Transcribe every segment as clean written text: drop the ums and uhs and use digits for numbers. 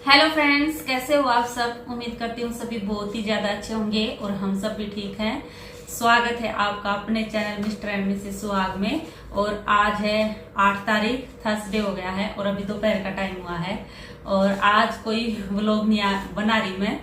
Hello friends, कैसे हो आप सब। उम्मीद करती हूँ सभी बहुत ही ज्यादा अच्छे होंगे और हम सब भी ठीक हैं। स्वागत है आपका अपने चैनल मिस्टर एंड मिसेस सुहाग में। और आज है 8 तारीख, थर्सडे हो गया है और अभी दोपहर का टाइम हुआ है। और आज कोई व्लॉग नहीं बना रही मैं,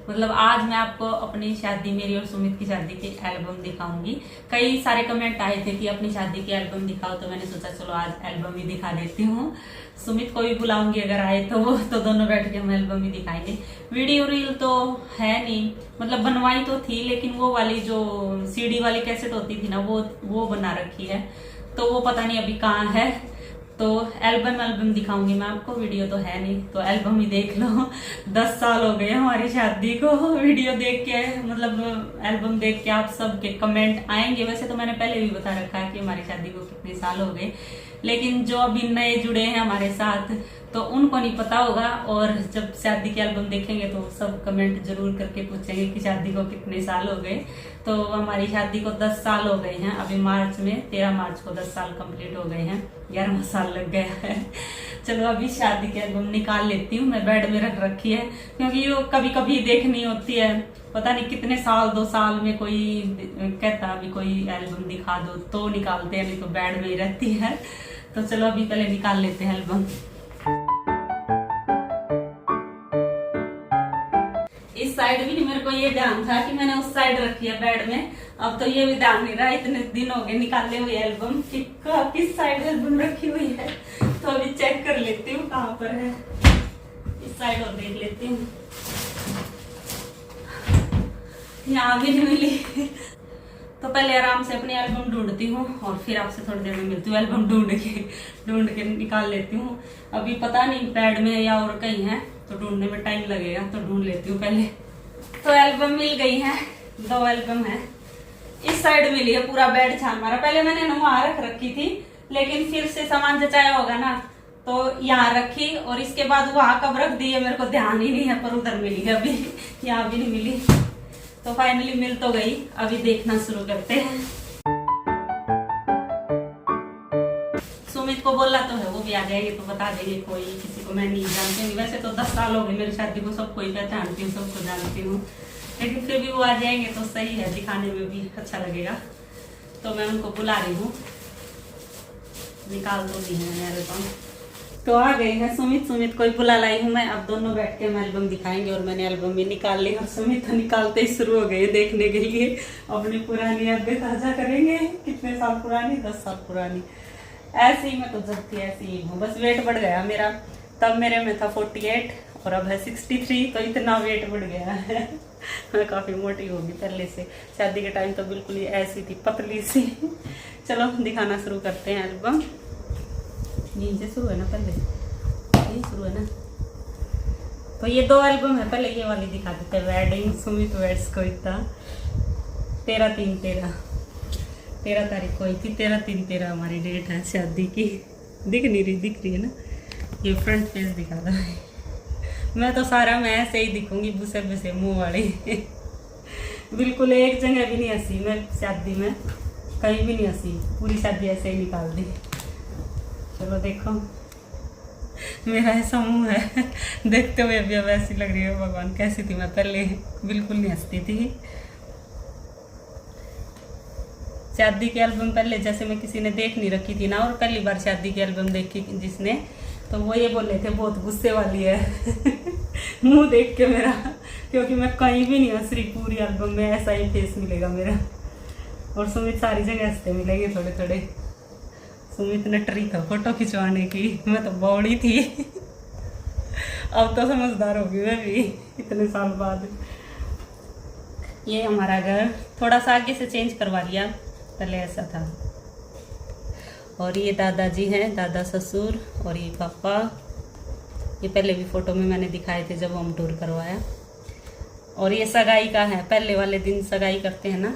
मतलब आज मैं आपको अपनी शादी, मेरी और सुमित की शादी की एल्बम दिखाऊंगी। कई सारे कमेंट आए थे कि अपनी शादी की एल्बम दिखाओ, तो मैंने सोचा चलो आज एल्बम ही दिखा देती हूँ। सुमित को भी बुलाऊंगी अगर आए तो दोनों बैठ के हम एल्बम ही दिखाएंगे। वीडियो रील तो है नहीं, मतलब बनवाई तो थी लेकिन वो वाली जो सीडी वाली कैसेट होती थी ना, वो बना रखी है, तो वो पता नहीं अभी कहाँ है। तो एल्बम दिखाऊंगी मैं आपको, वीडियो तो है नहीं, तो एल्बम ही देख लो। 10 साल हो गए हमारी शादी को। वीडियो देख के, मतलब एल्बम देख के आप सबके कमेंट आएंगे। वैसे तो मैंने पहले भी बता रखा है कि हमारी शादी को कितने साल हो गए, लेकिन जो अभी नए जुड़े हैं हमारे साथ तो उनको नहीं पता होगा। और जब शादी की एल्बम देखेंगे तो सब कमेंट जरूर करके पूछेंगे कि शादी को कितने साल हो गए। तो हमारी शादी को 10 साल हो गए हैं। अभी मार्च में 13 मार्च को 10 साल कंप्लीट हो गए हैं, 11वां साल लग गया है। चलो अभी शादी की एल्बम निकाल लेती हूँ, मैं बेड में रख रखी है क्योंकि ये कभी कभी देखनी होती है। पता नहीं कितने साल, 2 साल में कोई कहता अभी कोई एल्बम दिखा दो तो निकालते हैं, नहीं तो बेड में ही रहती है। तो चलो अभी पहले निकाल लेते हैं एल्बम। इस साइड भी नहीं मेरे को ये ध्यान था कि मैंने उस साइड रखी है बेड में, अब तो ये भी ध्यान नहीं रहा। इतने दिन हो गए निकाले हुए एल्बम कि किस साइड एल्बम रखी हुई है, तो अभी चेक कर लेती हूँ कहाँ पर है। इस साइड और देख लेती हूँ, यहाँ भी नहीं मिली। तो पहले आराम से अपनी एल्बम ढूंढती हूँ और फिर आपसे थोड़ी देर में मिलती हूँ। एल्बम ढूंढ के निकाल लेती हूँ। अभी पता नहीं बेड में या और कहीं है, तो ढूंढने में टाइम लगेगा, तो ढूंढ लेती हूँ पहले। तो एल्बम मिल गई है, 2 एल्बम है। इस साइड मिली है, पूरा बेड छान मारा। पहले मैंने वहां रख रखी थी, लेकिन फिर से सामान जचाया होगा ना, तो यहाँ रखी और इसके बाद वहां कब रख दी है मेरे को ध्यान ही नहीं है, पर उधर मिली है। अभी यहाँ भी नहीं मिली, तो फाइनली मिल तो गई। अभी देखना शुरू करते हैं। सुमित को बोला तो है, वो भी आ जाएंगे तो बता देंगे। कोई किसी को मैं नहीं जानती हूँ, वैसे तो 10 साल हो गए मेरी शादी को, सबको ही पहचानती हूँ, सबको जानती हूँ, लेकिन फिर भी वो आ जाएंगे तो सही है, दिखाने में भी अच्छा लगेगा। तो मैं उनको बुला रही हूँ, निकाल तो दी है मैंने एल्बम। तो आ गए हैं सुमित को ही बुला लाई हूँ मैं। अब दोनों बैठ के हम एल्बम दिखाएंगे और मैंने एल्बम भी निकाल ली और सुमित निकालते ही शुरू हो गए देखने के लिए। अपनी पुरानी यादें ताजा करेंगे। कितने साल पुरानी, 10 साल पुरानी। ऐसे ही मैं तो जब थी ऐसे ही हूँ, बस वेट बढ़ गया मेरा। तब मेरे में था 48 और अब है 63, तो इतना वेट बढ़ गया है। मैं काफी मोटी होगी पहले से। शादी के टाइम तो बिल्कुल ही ऐसी थी, पतली सी। चलो दिखाना शुरू करते हैं एल्बम। यहीं से शुरू है ना, पहले यही शुरू है ना। तो ये 2 एल्बम है, पहले ये वाली दिखा देते हैं। वेडिंग सुमित वेड्स को था 13 तारीख को हुई थी। 13/3/13 हमारी डेट है शादी की। दिख रही है ना। ये फ्रंट पेज दिखा रहा है। मैं तो सारा मैं ऐसे ही दिखूंगी, बुसे मुंह वाली। बिल्कुल एक जगह भी नहीं हंसी मैं शादी में, कहीं भी नहीं हंसी। पूरी शादी ऐसे ही निकाल दी। चलो देखो, मेरा ऐसा मुंह है देखते हुए भी अब ऐसी लग रही है। भगवान कैसी थी मैं पहले, बिल्कुल नहीं हंसती थी। शादी की एल्बम पहले जैसे मैं किसी ने देख नहीं रखी थी ना, और पहली बार शादी की एल्बम देखी जिसने, तो वो ये बोले थे बहुत गुस्से वाली है। मुंह देख के मेरा, क्योंकि मैं कहीं भी नहीं हंस रही पूरी एल्बम में, ऐसा ही फेस मिलेगा मेरा। और सुमित सारी जगह हंसते मिलेंगे थोड़े थोड़े। सुमित ने ट्रिक था फोटो खिंचवाने की, मैं तो बौड़ी थी। अब तो समझदार होगी मैं भी इतने साल बाद। ये हमारा घर थोड़ा सा आगे से चेंज करवा लिया, पहले ऐसा था। और ये दादाजी हैं, दादा ससुर, और ये पापा। ये पहले भी फोटो में मैंने दिखाए थे जब होम टूर करवाया। और ये सगाई का है, पहले वाले दिन सगाई करते हैं ना,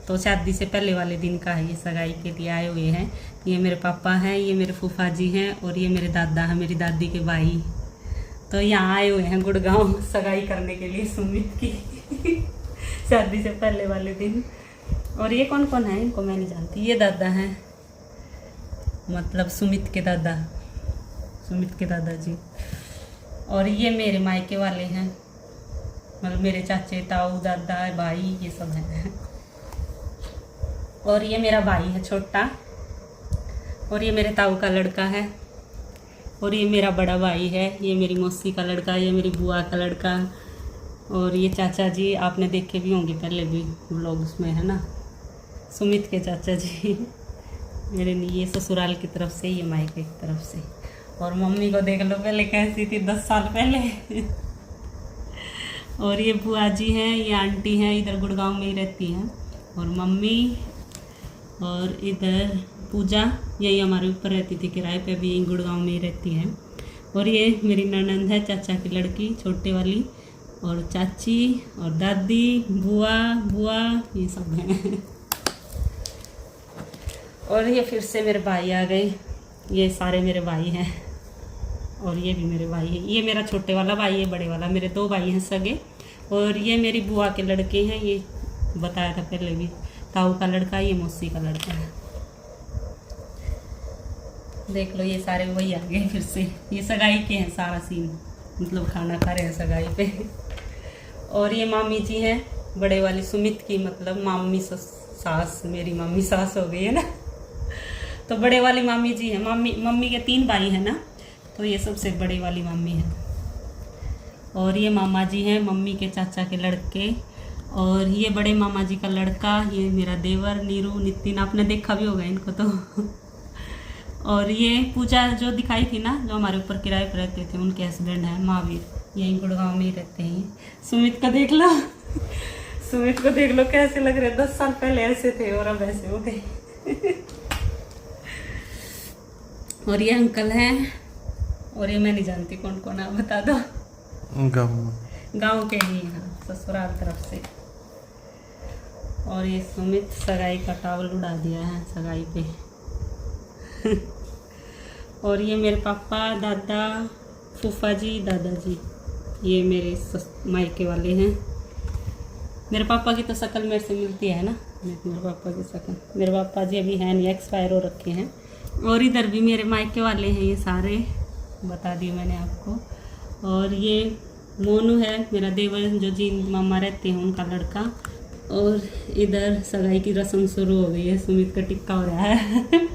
तो शादी से पहले वाले दिन का है। ये सगाई के लिए आए हुए हैं। ये मेरे पापा हैं, ये मेरे फूफा जी हैं, और ये मेरे दादा हैं, मेरी दादी के भाई। तो यहाँ आए हुए हैं गुड़गांव सगाई करने के लिए सुमित की। शादी से पहले वाले दिन। और ये कौन कौन है, इनको मैं नहीं जानती। ये दादा हैं, मतलब सुमित के दादा जी। और ये मेरे मायके वाले हैं, मतलब मेरे चाचे, ताऊ, दादा, भाई, ये सब हैं। और ये मेरा भाई है छोटा, और ये मेरे ताऊ का लड़का है, और ये मेरा बड़ा भाई है, ये मेरी मौसी का लड़का, ये मेरी बुआ का लड़का, और ये चाचा जी आपने देखे भी होंगे पहले भी व्लॉग्स में, है ना, सुमित के चाचा जी मेरे लिए, ये ससुराल की तरफ से, ये मायके की तरफ से। और मम्मी को देख लो पहले कैसी थी 10 साल पहले और ये बुआ जी हैं, ये आंटी हैं, इधर गुड़गांव में ही रहती हैं, और मम्मी, और इधर पूजा, यही हमारे ऊपर रहती थी किराए पे, भी यही गुड़गांव में ही रहती है। और ये मेरी ननंद है, चाचा की लड़की, छोटे वाली, और चाची, और दादी, बुआ, ये सब हैं और ये फिर से मेरे भाई आ गए, ये सारे मेरे भाई हैं, और ये भी मेरे भाई हैं। ये मेरा छोटे वाला भाई है, बड़े वाला, मेरे 2 भाई हैं सगे, और ये मेरी बुआ के लड़के हैं, ये बताया था पहले भी, ताऊ का लड़का, ये मौसी का लड़का है। देख लो ये सारे वही आ गए फिर से, ये सगाई के हैं सारा सीन, मतलब खाना खा रहे हैं सगाई पे। और ये मामी जी हैं, बड़े वाली सुमित की, मतलब मामी सास, मेरी मम्मी सास हो गई है ना तो बड़े वाली मामी जी हैं। मम्मी के 3 भाई हैं ना, तो ये सबसे बड़ी वाली मामी है। और ये मामा जी हैं, मम्मी के चाचा के लड़के, और ये बड़े मामा जी का लड़का, ये मेरा देवर नीरू, नितिन, आपने देखा भी होगा इनको तो और ये पूजा जो दिखाई थी ना, जो हमारे ऊपर किराए पर रहते थे, उनके हस्बैंड हैं महावीर, यहीं गुड़गांव में ही रहते हैं। सुमित का देख लो सुमित को देख लो कैसे लग रहे, 10 साल पहले ऐसे थे और अब ऐसे हो गए और ये अंकल हैं, और ये मैं नहीं जानती कौन कौन, आप बता दो। गाँव के ही हैं, ससुराल तरफ से। और ये सुमित सगाई का टावल उड़ा दिया है सगाई पे और ये मेरे पापा, दादा, फूफा जी, दादाजी, ये मेरे मायके वाले हैं। मेरे पापा की तो शक्ल मेरे से मिलती है ना, मेरे पापा की शक्ल, मेरे पापा जी अभी हैं नहीं, एक्सपायर हो रखे हैं। और इधर भी मेरे मायके वाले हैं, ये सारे बता दिए मैंने आपको। और ये मोनू है मेरा देवर, जो जी मामा रहते हैं, उनका लड़का। और इधर सगाई की रस्म शुरू हो गई है, सुमित का टिक्का हो रहा है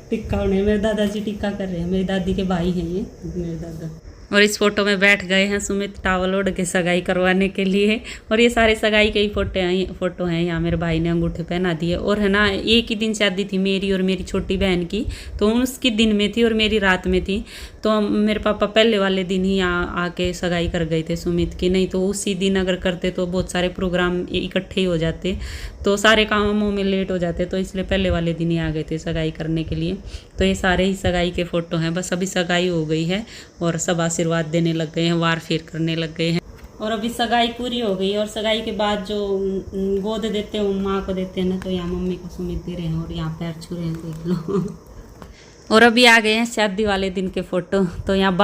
टिक्का होने, मेरे दादाजी टिक्का कर रहे हैं, मेरी दादी के भाई हैं ये मेरे दादा। और इस फोटो में बैठ गए हैं सुमित टावल ओढ़ के सगाई करवाने के लिए। और ये सारे सगाई के ही फोटो हैं। यहाँ मेरे भाई ने अंगूठे पहना दिए। और है ना, एक ही दिन शादी थी मेरी और मेरी छोटी बहन की, तो उसकी दिन में थी और मेरी रात में थी। तो मेरे पापा पहले वाले दिन ही आके सगाई कर गए थे सुमित की, नहीं तो उसी दिन अगर करते तो बहुत सारे प्रोग्राम इकट्ठे ही हो जाते, तो सारे कामों में लेट हो जाते, तो इसलिए पहले वाले दिन ही आ गए थे सगाई करने के लिए। तो ये सारे ही सगाई के फ़ोटो हैं। बस अभी सगाई हो गई है और सब आशीर्वाद देने लग गए हैं, वार फेर करने लग गए हैं। और अभी सगाई पूरी हो गई और सगाई के बाद जो गोद देते हैं माँ को देते हैं ना, तो यहाँ मम्मी को सुमित दे रहे हैं और यहाँ पैर छू रहे हैं, देख लो और अभी आ गए हैं शादी वाले दिन के फ़ोटो। तो यहाँ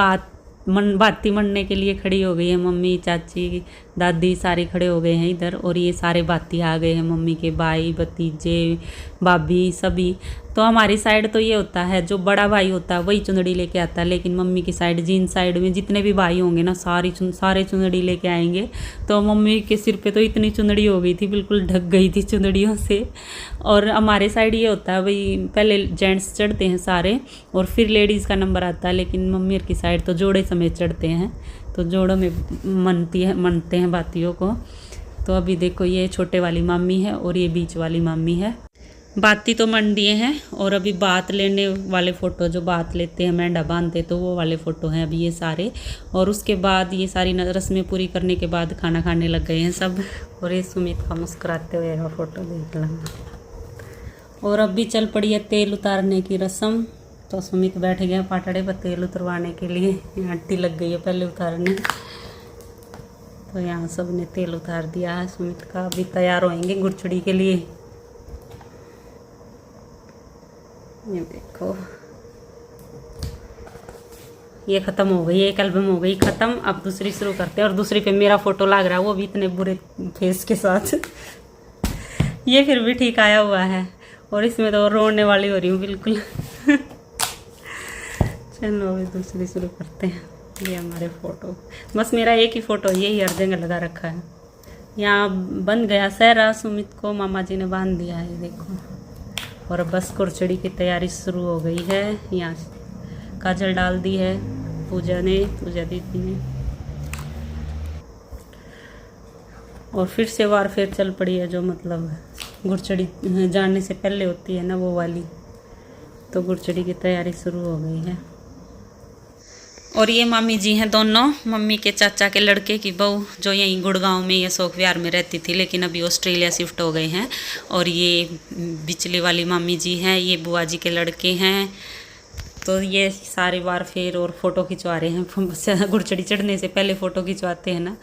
बाती मनने के लिए खड़ी हो गई है मम्मी, चाची, दादी, सारे खड़े हो गए हैं इधर। और ये सारे बाती आ गए हैं, मम्मी के भाई, भतीजे, भाभी, सभी। तो हमारी साइड तो ये होता है, जो बड़ा भाई होता है वही चुंदड़ी लेके आता है, लेकिन मम्मी की साइड, जिन साइड में जितने भी भाई होंगे ना, सारे चुंदड़ी लेके आएंगे। तो मम्मी के सिर पे तो इतनी चुंदड़ी हो गई थी, बिल्कुल ढक गई थी चुंदड़ियों से। और हमारे साइड ये होता है भाई, पहले जेंट्स चढ़ते हैं सारे और फिर लेडीज़ का नंबर आता है, लेकिन मम्मी की साइड तो जोड़े समेत चढ़ते हैं, तो जोड़ों में मनते हैं बातियों को। तो अभी देखो ये छोटे वाली मामी है और ये बीच वाली मामी है। बाती तो मन दिए हैं और अभी बात लेने वाले फ़ोटो, जो बात लेते हैं मेंढा बांधते, तो वो वाले फ़ोटो हैं अभी ये सारे। और उसके बाद ये सारी रस्में पूरी करने के बाद खाना खाने लग गए हैं सब। और ये सुमित का मुस्कुराते हुए का फ़ोटो देख लेना। और अब भी चल पड़ी है तेल उतारने की रस्म। तो सुमित बैठ गया पाटड़े पर तेल उतरवाने के लिए, हट्टी लग गई है पहले उतारने। तो यहाँ सब ने तेल उतार दिया है सुमित का। अभी तैयार होएंगे गुरछड़ी के लिए। ये देखो ये ख़त्म हो गई, एक एल्बम हो गई ख़त्म। अब दूसरी शुरू करते हैं। और दूसरी पे मेरा फ़ोटो लग रहा है, वो भी इतने बुरे फेस के साथ ये फिर भी ठीक आया हुआ है। और इसमें तो रोने वाली हो रही हूँ बिल्कुल चलो अभी दूसरी शुरू करते हैं। ये हमारे फ़ोटो, बस मेरा एक ही फ़ोटो यही हर जगह लगा रखा है। यहाँ बन गया सहरा, सुमित को मामा जी ने बांध दिया है, देखो। और बस कुरचड़ी की तैयारी शुरू हो गई है। यहाँ काजल डाल दी है पूजा दीदी ने, और फिर से वार फिर चल पड़ी है, जो मतलब गुरचड़ी जानने से पहले होती है ना वो वाली, तो गुरचड़ी की तैयारी शुरू हो गई है। और ये मामी जी हैं दोनों, मम्मी के चाचा के लड़के की बहू, जो यहीं गुड़गांव में, ये शोक विहार में रहती थी, लेकिन अभी ऑस्ट्रेलिया शिफ्ट हो गए हैं। और ये बिचली वाली मामी जी हैं, ये बुआ जी के लड़के हैं। तो ये सारे बार फिर और फ़ोटो खिंचवा रहे हैं। गुरचड़ी चढ़ने से पहले फ़ोटो खिंचवाते हैं ना,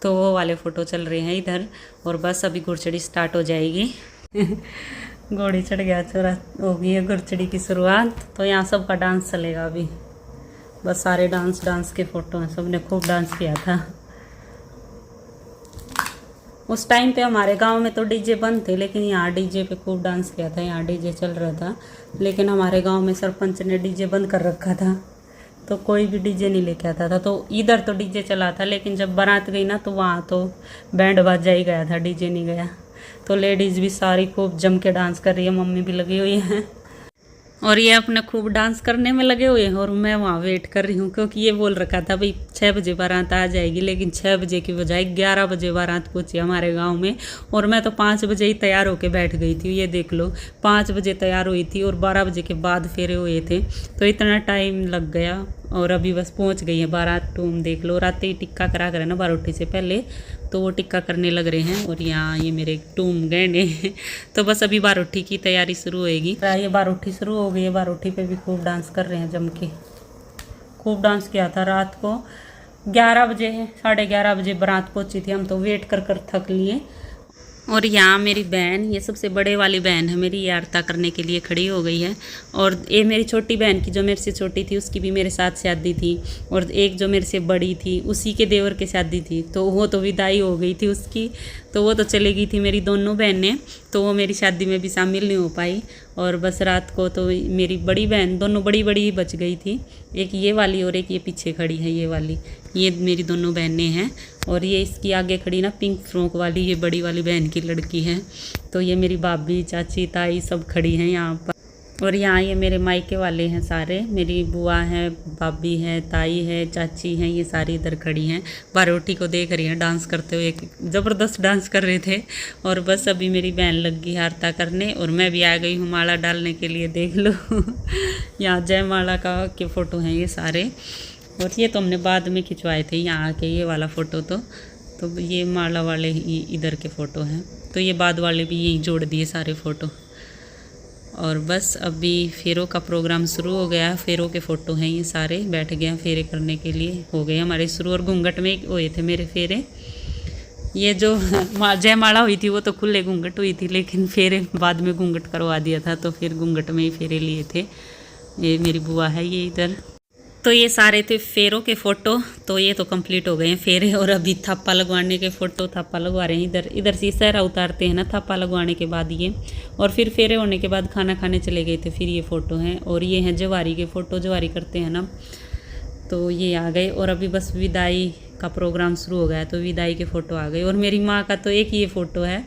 तो वो वाले फ़ोटो चल रहे हैं इधर। और बस अभी गुरचड़ी स्टार्ट हो जाएगी। घोड़ी चढ़ गया, चोरा हो गई है गुरचड़ी की शुरुआत। तो यहाँ सबका डांस चलेगा अभी, बस सारे डांस के फ़ोटो हैं, सबने खूब डांस किया था। उस टाइम पे हमारे गांव में तो डीजे बंद थे, लेकिन यहाँ डीजे पे खूब डांस किया था। यहाँ डीजे चल रहा था, लेकिन हमारे गांव में सरपंच ने डीजे बंद कर रखा था, तो कोई भी डीजे नहीं लेके आता था। तो इधर तो डीजे चला था, लेकिन जब बारात गई ना, तो वहाँ तो बैंड बाजा ही गया था, डीजे नहीं गया। तो लेडीज़ भी सारी खूब जम के डांस कर रही है, मम्मी भी लगी हुई हैं। और ये अपने खूब डांस करने में लगे हुए हैं, और मैं वहाँ वेट कर रही हूँ, क्योंकि ये बोल रखा था भाई 6 बजे बारात आ जाएगी, लेकिन 6 बजे की बजाय 11 बजे बारात पहुँची हमारे गांव में। और मैं तो 5 बजे ही तैयार होके बैठ गई थी, ये देख लो, 5 बजे तैयार हुई थी और 12 बजे के बाद फेरे हुए थे, तो इतना टाइम लग गया। और अभी बस पहुँच गई है बारात। टूम देख लो, रात ही टिक्का करा कर ना बारोठी से पहले, तो वो टिक्का करने लग रहे हैं। और यहाँ ये मेरे टूम गहने। तो बस अभी बारोठी की तैयारी शुरू होएगी। ये बारोठी शुरू हो गई है, बारोठी पे भी खूब डांस कर रहे हैं जम के। खूब डांस किया था रात को। 11 बजे 11:30 बजे बारात पहुंची थी, हम तो वेट कर कर थक लिए। और यहाँ मेरी बहन, ये सबसे बड़े वाली बहन है मेरी, ये आरता करने के लिए खड़ी हो गई है। और ये मेरी छोटी बहन की, जो मेरे से छोटी थी, उसकी भी मेरे साथ शादी थी। और एक जो मेरे से बड़ी थी, उसी के देवर के शादी थी, तो वो तो विदाई हो गई थी उसकी, तो वो तो चली गई थी मेरी दोनों बहनें, तो वो मेरी शादी में भी शामिल नहीं हो पाई। और बस रात को तो मेरी बड़ी बहन, दोनों बड़ी ही बच गई थी, एक ये वाली और एक ये पीछे खड़ी है ये वाली, ये मेरी दोनों बहनें हैं। और ये इसकी आगे खड़ी ना पिंक फ्रॉक वाली, ये बड़ी वाली बहन की लड़की है। तो ये मेरी भाभी, चाची, ताई सब खड़ी हैं यहाँ पर। और यहाँ ये मेरे मायके वाले हैं सारे, मेरी बुआ है, भाभी है, ताई है, चाची हैं, ये सारी इधर खड़ी हैं, बारोठी को देख रही हैं डांस करते हुए। ज़बरदस्त डांस कर रहे थे। और बस अभी मेरी बहन लग गई हारता करने, और मैं भी आ गई हूँ माला डालने के लिए, देख लो। यहाँ जयमाला का के फ़ोटो हैं ये सारे। और ये तो हमने बाद में खिंचवाए थे यहाँ आके, ये वाला फ़ोटो तो ये माला वाले इधर के फ़ोटो हैं, तो ये बाद वाले भी यहीं जोड़ दिए सारे फ़ोटो। और बस अभी फेरों का प्रोग्राम शुरू हो गया। फेरों के फ़ोटो हैं ये सारे, बैठ गए हैं फेरे करने के लिए, हो गए हमारे शुरू। और घूंघट में हुए थे मेरे फेरे। ये जो जयमाला हुई थी वो तो खुले घूंघट हुई थी, लेकिन फेरे बाद में घूंघट करवा दिया था, तो फिर घूंघट में ही फेरे लिए थे। ये मेरी बुआ है ये इधर। तो ये सारे थे फेरों के फ़ोटो, तो ये तो कंप्लीट हो गए हैं फेरे। और अभी थापा लगवाने के फ़ोटो, थापा लगवा रहे हैं इधर से सहरा उतारते हैं ना थापा लगवाने के बाद ये। और फिर फेरे होने के बाद खाना खाने चले गए थे, फिर ये फ़ोटो हैं। और ये हैं जवारी के फ़ोटो, जवारी करते हैं ना, तो ये आ गए। और अभी बस विदाई का प्रोग्राम शुरू हो गया, तो विदाई के फ़ोटो आ गए। और मेरी माँ का तो एक ये फ़ोटो है,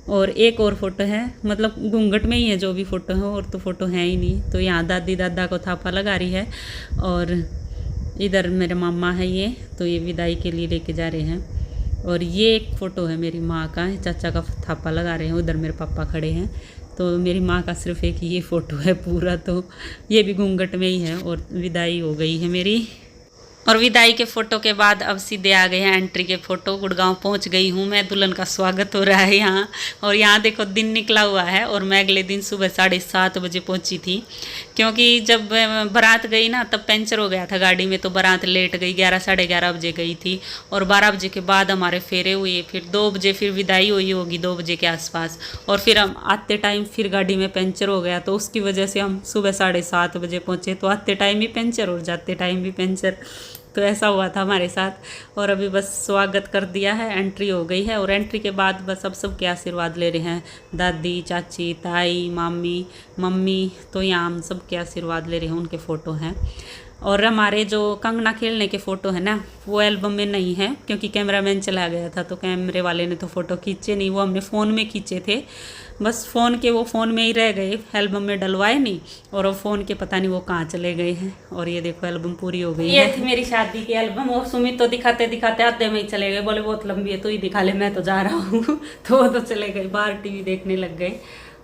और एक और फ़ोटो है, मतलब घूंघट में ही है जो भी फ़ोटो है, और तो फ़ोटो है ही नहीं। तो यहाँ दादी दादा को थापा लगा रही है। और इधर मेरे मामा है ये, तो ये विदाई के लिए लेके जा रहे हैं। और ये एक फ़ोटो है मेरी माँ का, चाचा का थापा लगा रहे हैं, उधर मेरे पापा खड़े हैं। तो मेरी माँ का सिर्फ एक ये फ़ोटो है पूरा, तो ये भी घूंघट में ही है। और विदाई हो गई है मेरी। और विदाई के फ़ोटो के बाद अब सीधे आ गए हैं एंट्री के फ़ोटो। गुड़गांव पहुंच गई हूं मैं, दुल्हन का स्वागत हो रहा है यहाँ। और यहाँ देखो दिन निकला हुआ है, और मैं अगले दिन सुबह 7:30 बजे पहुंची थी, क्योंकि जब बारात गई ना तब पंचर हो गया था गाड़ी में, तो बारात लेट गई, 11-11:30 बजे गई थी। और 12 बजे के बाद हमारे फेरे हुए, फिर 2 बजे फिर विदाई हुई होगी, 2 बजे के आसपास। और फिर हम आते टाइम फिर गाड़ी में पंचर हो गया, तो उसकी वजह से हम सुबह 7:30 बजे पहुँचे। तो आते टाइम भी पंचर और जाते टाइम भी पंचर, तो ऐसा हुआ था हमारे साथ। और अभी बस स्वागत कर दिया है, एंट्री हो गई है। और एंट्री के बाद बस अब सबके आशीर्वाद ले रहे हैं, दादी, चाची, ताई, मामी, मम्मी, तो यहाँ हम सबके आशीर्वाद ले रहे हैं, उनके फ़ोटो हैं। और हमारे जो कंगना खेलने के फ़ोटो है ना, वो एल्बम में नहीं है क्योंकि कैमरामैन चला गया था, तो कैमरे वाले ने तो फ़ोटो खींचे नहीं, वो हमने फ़ोन में खींचे थे। बस फ़ोन के वो फ़ोन में ही रह गए, एल्बम में डलवाए नहीं, और वो फ़ोन के पता नहीं वो कहाँ चले गए हैं। और ये देखो एल्बम पूरी हो गई है। ये थी मेरी शादी की एल्बम, और सुमित तो दिखाते दिखाते आधे में ही चले गए, बोले बहुत लंबी है तू ही दिखा ले, मैं तो जा रहा हूँ। तो वो तो चले गए बाहर टीवी देखने लग गए।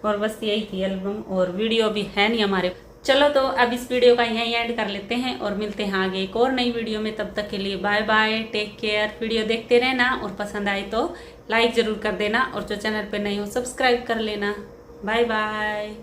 और बस यही थी एल्बम, और वीडियो भी है नहीं हमारे। चलो तो अब इस वीडियो का यहीं एंड कर लेते हैं और मिलते हैं आगे एक और नई वीडियो में। तब तक के लिए bye bye, take care. Video देखते रहना और पसंद आई तो लाइक जरूर कर देना, और जो चैनल पे नहीं हो सब्सक्राइब कर लेना। Bye bye.